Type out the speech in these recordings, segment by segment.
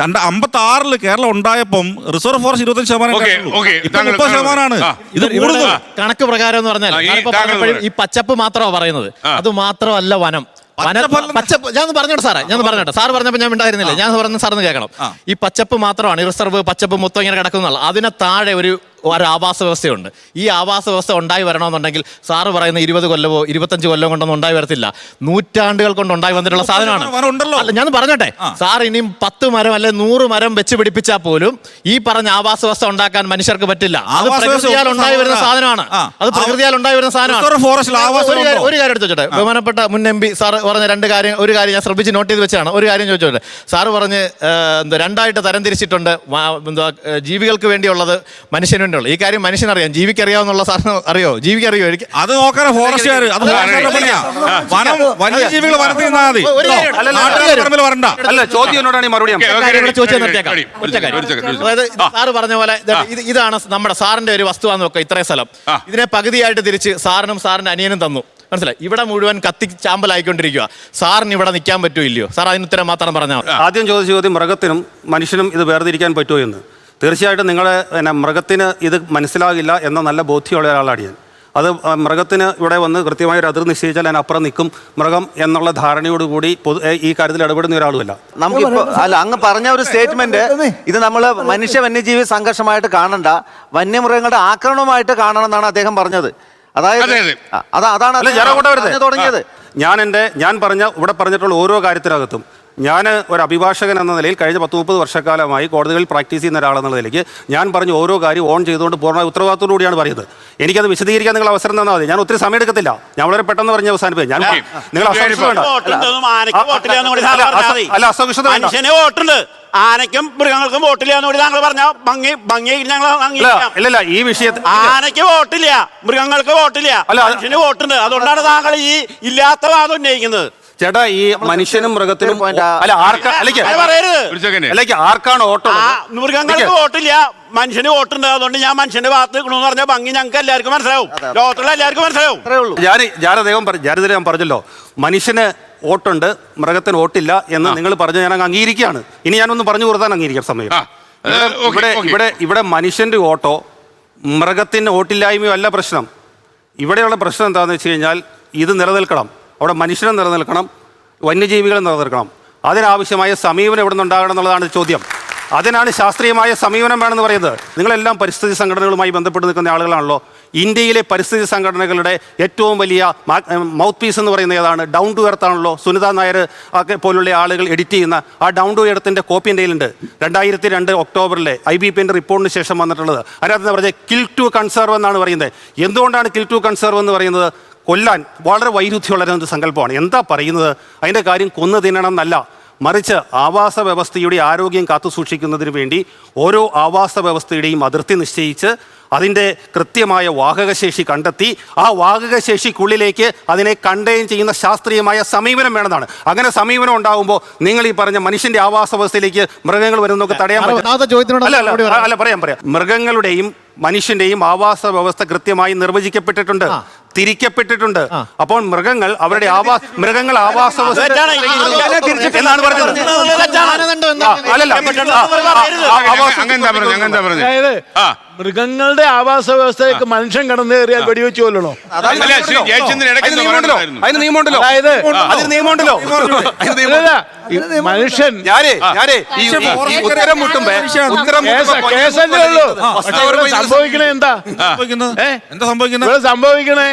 56 Keralam ഉണ്ടായപ്പം reserve forest 25%. ഇത് കണക്ക് പ്രകാരം എന്ന് പറഞ്ഞാൽ ഈ പച്ചപ്പ് മാത്രമാണ് പറയുന്നത്. അത് മാത്രമല്ല വനം. പച്ചപ്പ് ഞാൻ പറഞ്ഞോട്ടെ സാറേ, സാറ് പറഞ്ഞപ്പോൾ ഞാൻ ഉണ്ടായിരുന്നില്ല. ഞാൻ പറഞ്ഞ സാറിന് കേൾക്കണം. ഈ പച്ചപ്പ് മാത്രമാണ്, ഈ റിസർവ് പച്ചപ്പ് മൊത്തം ഇങ്ങനെ കിടക്കുന്നതല്ല. അതിന് താഴെ ഒരു ആവാസ വ്യവസ്ഥയുണ്ട്. ഈ ആവാസ വ്യവസ്ഥ ഉണ്ടായി വരണമെന്നുണ്ടെങ്കിൽ സാറ് പറയുന്ന 20 കൊല്ലമോ 25 കൊല്ലം കൊണ്ടൊന്നും ഉണ്ടായി വരത്തില്ല. നൂറ്റാണ്ടുകൾ കൊണ്ട് ഉണ്ടായി വന്നിട്ടുള്ള സാധനമാണ്. അല്ല, ഞാൻ പറഞ്ഞോട്ടെ സാർ, ഇനിയും 10 മരം അല്ലെ 100 മരം വെച്ച് പിടിപ്പിച്ചാൽ പോലും ഈ പറഞ്ഞ ആവാസ വ്യവസ്ഥ ഉണ്ടാക്കാൻ മനുഷ്യർക്ക് പറ്റില്ല. അത് പ്രകൃതിയാൽ ഉണ്ടായി വരുന്ന സാധനമാണ്. ഒരു കാര്യം എടുത്ത് വെച്ചോട്ടെ, ബഹുമാനപ്പെട്ട മുൻ MP സാർ പറഞ്ഞ ഒരു കാര്യം ഞാൻ ശ്രദ്ധിച്ച് നോട്ട് ചെയ്ത് വെച്ചാണ്. ഒരു കാര്യം ചോദിച്ചോട്ടെ, സാറ് പറഞ്ഞ് 2ആയിട്ട് തരംതിരിച്ചിട്ടുണ്ട്. ജീവികൾക്ക് വേണ്ടിയുള്ളത്, മനുഷ്യന് വേണ്ടിയുള്ളത്. ഈ കാര്യം മനുഷ്യനറിയാം, ജീവിക്കറിയാവുന്നുള്ള സാധനം അറിയോ? ജീവിക്കറിയോ? എനിക്ക് അത് നോക്കാൻ ഫോറസ്റ്റുകാർ വന്യജീവികൾ അതായത് സാറ് പറഞ്ഞ പോലെ ഇതാണ് നമ്മുടെ സാറിന്റെ ഒരു വസ്തുവാന്ന് വെക്കുക. ഇത്രയും സ്ഥലം ഇതിനെ പകുതിയായിട്ട് തിരിച്ച് സാറിനും സാറിന്റെ അനിയനും തന്നു. മനസ്സിലായി? ഇവിടെ മുഴുവൻ കത്തി ചാമ്പലായിക്കൊണ്ടിരിക്കുക. സാറിന് ഇവിടെ നിൽക്കാൻ പറ്റുമോ ഇല്ലയോ? സാർ അതിന് ഉത്തരം മാത്രം പറഞ്ഞാൽ. ആദ്യം ചോദിച്ച ചോദ്യം മൃഗത്തിനും മനുഷ്യനും ഇത് വേർതിരിക്കാൻ പറ്റുമോ എന്ന്. തീർച്ചയായിട്ടും നിങ്ങളെ മൃഗത്തിന് ഇത് മനസ്സിലാകില്ല എന്ന നല്ല ബോധ്യമുള്ള ഒരാളാണ് ഞാൻ. അത് മൃഗത്തിന് ഇവിടെ വന്ന് കൃത്യമായ ഒരു അതിർ നിശ്ചയിച്ചാൽ അതിനപ്പുറം നിൽക്കും മൃഗം എന്നുള്ള ധാരണയോടുകൂടി ഈ കാര്യത്തിൽ ഇടപെടുന്ന ഒരാളുമല്ല. നമുക്കിപ്പോൾ അല്ല, അങ്ങ് പറഞ്ഞ ഒരു സ്റ്റേറ്റ്മെന്റ് ഇത് നമ്മൾ മനുഷ്യ വന്യജീവി സംഘർഷമായിട്ട് കാണണ്ട, വന്യമൃഗങ്ങളുടെ ആക്രമണമായിട്ട് കാണണം എന്നാണ് അദ്ദേഹം പറഞ്ഞത്. അതായത് അതാണ് തുടങ്ങിയത്. ഞാൻ പറഞ്ഞ ഇവിടെ പറഞ്ഞിട്ടുള്ള ഓരോ കാര്യത്തിനകത്തും ഞാൻ ഒരു അഭിഭാഷകൻ എന്ന നിലയിൽ കഴിഞ്ഞ 10-30 വർഷക്കാലമായി കോടതികളിൽ പ്രാക്ടീസ് ചെയ്യുന്ന ഒരാളെന്നുള്ള നിലയ്ക്ക് ഞാൻ പറഞ്ഞ ഓരോ കാര്യം ഓൺ ചെയ്തുകൊണ്ട് പൂർണ്ണ ഉത്തരവാദിത്തോടുകൂടിയാണ് പറയുന്നത്. എനിക്കത് വിശദീകരിക്കാൻ നിങ്ങൾ അവസരം തന്നാൽ മതി. ഞാൻ ഒത്തിരി സമയം എടുക്കത്തില്ല. ഞാൻ വളരെ പെട്ടെന്ന് പറഞ്ഞ് അവസാനിപ്പിക്കും. ഞാൻ നിങ്ങൾ ആനയ്ക്കും മൃഗങ്ങൾക്കും വോട്ടില്ല താങ്കൾ പറഞ്ഞ ഭംഗി ഇല്ലല്ല, ഈ വിഷയത്തിൽ ആനയ്ക്ക് വോട്ടില്ല, മൃഗങ്ങൾക്ക് വോട്ടില്ല, മനുഷ്യന് വോട്ടുണ്ട്. അതുകൊണ്ടാണ് താങ്കൾ ഈ ഇല്ലാത്ത വാദം ഉന്നയിക്കുന്നത്. ചേട്ടാ, ഈ മനുഷ്യനും മൃഗത്തിനും ആർക്കാണ് വോട്ട്? മൃഗങ്ങൾക്ക് വോട്ടില്ല, മനുഷ്യന് വോട്ടുണ്ട്. അതുകൊണ്ട് ഞാൻ മനുഷ്യന്റെ ഭാഗത്ത് നിൽക്കണമെന്ന് പറഞ്ഞ ഭംഗി ഞങ്ങൾക്ക് എല്ലാവർക്കും മനസ്സിലാവും, ലോകത്തുള്ള എല്ലാവർക്കും മനസ്സിലാവും. ഞാൻ പറഞ്ഞല്ലോ, മനുഷ്യന് വോട്ടുണ്ട്, മൃഗത്തിന് വോട്ടില്ല എന്ന് നിങ്ങൾ പറഞ്ഞ് ഞാൻ അങ്ങ് അംഗീകരിക്കുകയാണ്. ഇനി ഞാനൊന്ന് പറഞ്ഞു കൊടുത്താൽ അംഗീകരിക്കാം സമയം. ഇവിടെ മനുഷ്യന്റെ വോട്ടോ മൃഗത്തിന് വോട്ടില്ലായ്മയോ അല്ല പ്രശ്നം. ഇവിടെയുള്ള പ്രശ്നം എന്താണെന്ന് വെച്ച് കഴിഞ്ഞാൽ ഇത് നിലനിൽക്കണം. അവിടെ മനുഷ്യനെ നിലനിൽക്കണം, വന്യജീവികളെ നിലനിൽക്കണം. അതിനാവശ്യമായ സമീപനം എവിടെ നിന്നുണ്ടാകണം എന്നുള്ളതാണ് ചോദ്യം. അതിനാണ് ശാസ്ത്രീയമായ സമീപനം വേണമെന്ന് പറയുന്നത്. നിങ്ങളെല്ലാം പരിസ്ഥിതി സംഘടനകളുമായി ബന്ധപ്പെട്ട് നിൽക്കുന്ന ആളുകളാണല്ലോ. ഇന്ത്യയിലെ പരിസ്ഥിതി സംഘടനകളുടെ ഏറ്റവും വലിയ മൗത്ത് പീസ് എന്ന് പറയുന്നത് ഏതാണ്? ഡൗൺ ടു എർത്ത് ആണല്ലോ. സുനിത നായർ ഒക്കെ പോലുള്ള ആളുകൾ എഡിറ്റ് ചെയ്യുന്ന ആ ഡൗൺ ടു എർത്തിൻ്റെ കോപ്പി എൻ്റെ കയ്യിലുണ്ട്. 2002 ഒക്ടോബറിലെ IBPൻ്റെ റിപ്പോർട്ടിന് ശേഷം വന്നിട്ടുള്ളത്. അതിനകത്ത് പറഞ്ഞത് കിൽ ടു കൺസർവ് എന്നാണ് പറയുന്നത്. എന്തുകൊണ്ടാണ് കിൽ ടു കൺസർവ് എന്ന് പറയുന്നത്? കൊല്ലാൻ വളരെ വൈരുദ്ധ്യമുള്ള ഒരു സങ്കല്പമാണ്. എന്താ പറയുന്നത്? അതിൻ്റെ കാര്യം കൊന്നു തിന്നണം എന്നല്ല, മറിച്ച് ആവാസ വ്യവസ്ഥയുടെ ആരോഗ്യം കാത്തുസൂക്ഷിക്കുന്നതിന് വേണ്ടി ഓരോ ആവാസ വ്യവസ്ഥയുടെയും അതിർത്തി നിശ്ചയിച്ച് അതിൻ്റെ കൃത്യമായ വാഹകശേഷി കണ്ടെത്തി ആ വാഹകശേഷിക്കുള്ളിലേക്ക് അതിനെ കണ്ടെയ്ൻ ചെയ്യുന്ന ശാസ്ത്രീയമായ സമീപനം വേണമെന്നാണ്. അങ്ങനെ സമീപനം ഉണ്ടാകുമ്പോൾ നിങ്ങൾ ഈ പറഞ്ഞ മനുഷ്യന്റെ ആവാസ വ്യവസ്ഥയിലേക്ക് മൃഗങ്ങൾ വരുന്നതൊക്കെ തടയാൻ പറ്റും. പറയാം. മൃഗങ്ങളുടെയും മനുഷ്യന്റെയും ആവാസ വ്യവസ്ഥ കൃത്യമായി നിർവചിക്കപ്പെട്ടിട്ടുണ്ട്, തിരിക്കപ്പെട്ടിട്ടുണ്ട്. അപ്പോൾ മൃഗങ്ങൾ അവരുടെ ആവാസ വ്യവസ്ഥ എന്നാണ് പറഞ്ഞത്. മൃഗങ്ങളുടെ ആവാസ വ്യവസ്ഥയ്ക്ക് മനുഷ്യൻ കടന്നു കയറിയാൽ വെടിവെച്ച് കൊല്ലണോ? മനുഷ്യൻ സംഭവിക്കണേ എന്താ സംഭവിക്കണേ?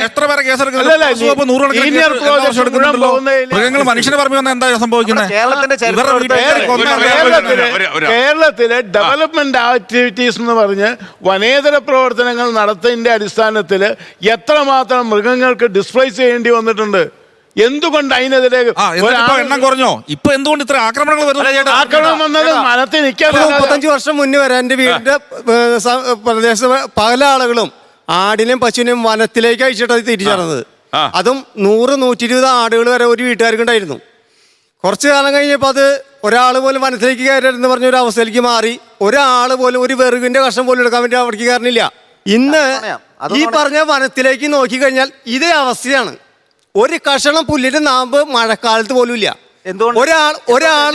കേരളത്തിലെ ഡെവലപ്മെന്റ് ആക്ടിവിറ്റീസ് എന്ന് പറഞ്ഞ് വനേതര പ്രവർത്തനങ്ങൾ നടത്തുന്നതിന്റെ അടിസ്ഥാനത്തിൽ എത്രമാത്രം മൃഗങ്ങൾക്ക് ഡിസ്പ്ലേസ് ചെയ്യേണ്ടി വന്നിട്ടുണ്ട്. എന്തുകൊണ്ട് അതിനെതിരെ എണ്ണം കുറഞ്ഞോ? ഇപ്പൊ എന്തുകൊണ്ട് ഇത്ര ആക്രമണങ്ങൾ വന്നത്? വനത്തിൽ നിൽക്കാൻ 35 വർഷം മുന്നേ വരെ എൻ്റെ വീടിന്റെ പ്രദേശത്ത് പല ആളുകളും ആടിനെയും പശുവിനെയും വനത്തിലേക്ക് അയച്ചിട്ടാണ് തിരിച്ചറിഞ്ഞത്. അതും 100-120 ആടുകൾ വരെ ഒരു വീട്ടുകാർക്കുണ്ടായിരുന്നു. കുറച്ച് കാലം കഴിഞ്ഞപ്പോൾ അത് ഒരാൾ പോലും വനത്തിലേക്ക് കയറരുതെന്ന് പറഞ്ഞ ഒരു അവസ്ഥയിലേക്ക് മാറി. ഒരാൾ പോലും ഒരു വെറുകിന്റെ കഷ്ണം പോലും എടുക്കാൻ വേണ്ടി അവിടേക്ക് കയറുന്നില്ല. ഇന്ന് ഈ പറഞ്ഞ വനത്തിലേക്ക് നോക്കിക്കഴിഞ്ഞാൽ ഇതേ അവസ്ഥയാണ്. ഒരു കഷണം പുല്ലിന്റെ നാമ്പ് മഴക്കാലത്ത് പോലും ഇല്ല. എന്തുകൊണ്ട്? ഒരാൾ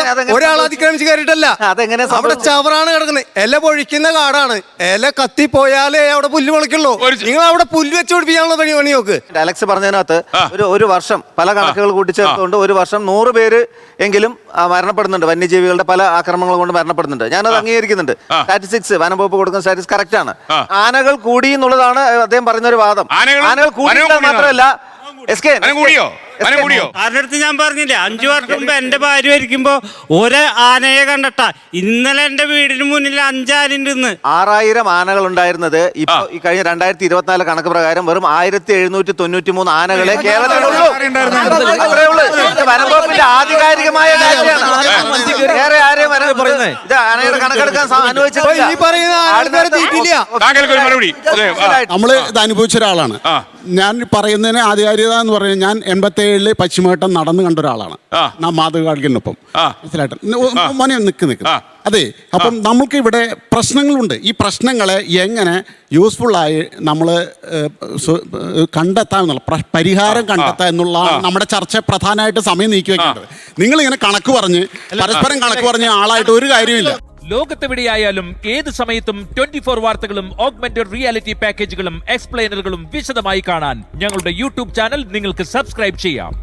അതിക്രമിച്ച് കയറിയിട്ടല്ല. അതെങ്ങനെ അവിടെ ചവറാണ് കിടക്കുന്നത്. ഇല പൊഴിക്കുന്ന കാടാണ്. ഇല കത്തിപ്പോയാലേ അവിടെ പുല്ല് മുളയ്ക്കുള്ളൂ. നിങ്ങൾ അവിടെ പുല്ല് വെച്ച് പിടിപ്പിക്കാനുള്ള പണി നോക്ക്. അലക്സ് പറഞ്ഞതിനകത്ത് ഒരു വർഷം പല കണക്കുകൾ കൂട്ടിച്ചേർത്തുകൊണ്ട് ഒരു വർഷം 100 പേര് എങ്കിലും മരണപ്പെടുന്നുണ്ട്. വന്യജീവികളുടെ പല ആക്രമണങ്ങൾ കൊണ്ട് മരണപ്പെടുന്നുണ്ട്. ഞാനത് അംഗീകരിക്കുന്നുണ്ട്. സ്റ്റാറ്റിസ്റ്റിക്സ് വനം വകുപ്പ് കൊടുക്കുന്ന സ്റ്റാറ്റിസ്റ്റിക്സ് കറക്റ്റ് ആണ്. ആനകൾ കൂടി എന്നുള്ളതാണ് അദ്ദേഹം പറഞ്ഞൊരു വാദം. ആനകൾ കൂടി മാത്രമല്ല അടുത്ത് ഞാൻ പറഞ്ഞില്ലേ 5 വർഷം മുമ്പ് എന്റെ ഭാര്യ മരിക്കുമ്പോ ഒരു ആനയെ കണ്ടട്ടാ. ഇന്നലെ എന്റെ വീടിന് മുന്നിൽ 5 ആനയുണ്ട്. 6000 ആനകൾ ഉണ്ടായിരുന്നത് ഇപ്പൊ ഈ കഴിഞ്ഞ 2024 കണക്ക് പ്രകാരം വെറും 1793 ആനകളെ കേരളത്തിലുള്ളൂ. വനംവകുപ്പിന്റെ ആധികാരികമായ വേറെ ആരെയും ഇത് ആനയുടെ കണക്കെടുക്കാൻ അനുവദിച്ചിട്ടില്ല. നമ്മള് ഇത് അനുഭവിച്ച ഒരാളാണ്. ഞാൻ പറയുന്നതിന് ആധികാരികത എന്ന് പറയുന്നത് ഞാൻ 87 പശ്ചിമഘട്ടം നടന്നു കണ്ട ഒരാളാണ്. മാതൃകാളിനൊപ്പം മനസ്സിലായിട്ട് മോനെ നിൽക്ക്. അതെ, അപ്പം നമുക്ക് ഇവിടെ പ്രശ്നങ്ങളുണ്ട്. ഈ പ്രശ്നങ്ങളെ എങ്ങനെ യൂസ്ഫുള്ളായി നമ്മൾ കണ്ടെത്താം എന്നുള്ള പരിഹാരം കണ്ടെത്താം എന്നുള്ളതാണ് നമ്മുടെ ചർച്ച പ്രധാനമായിട്ട് സമയം നീക്കി വെക്കേണ്ടത്. നിങ്ങളിങ്ങനെ കണക്ക് പറഞ്ഞ് പരസ്പരം കണക്ക് പറഞ്ഞ ആളായിട്ട് ഒരു കാര്യമില്ല. ലോകത്തെവിടെയായാലും ഏത് സമയത്തും 24 വാർത്തകളും ഓഗ്മെന്റഡ് റിയാലിറ്റി പാക്കേജുകളും എക്സ്പ്ലെയിനറുകളും വിശദമായി കാണാൻ ഞങ്ങളുടെ യൂട്യൂബ് ചാനൽ നിങ്ങൾക്ക് സബ്സ്ക്രൈബ് ചെയ്യാം.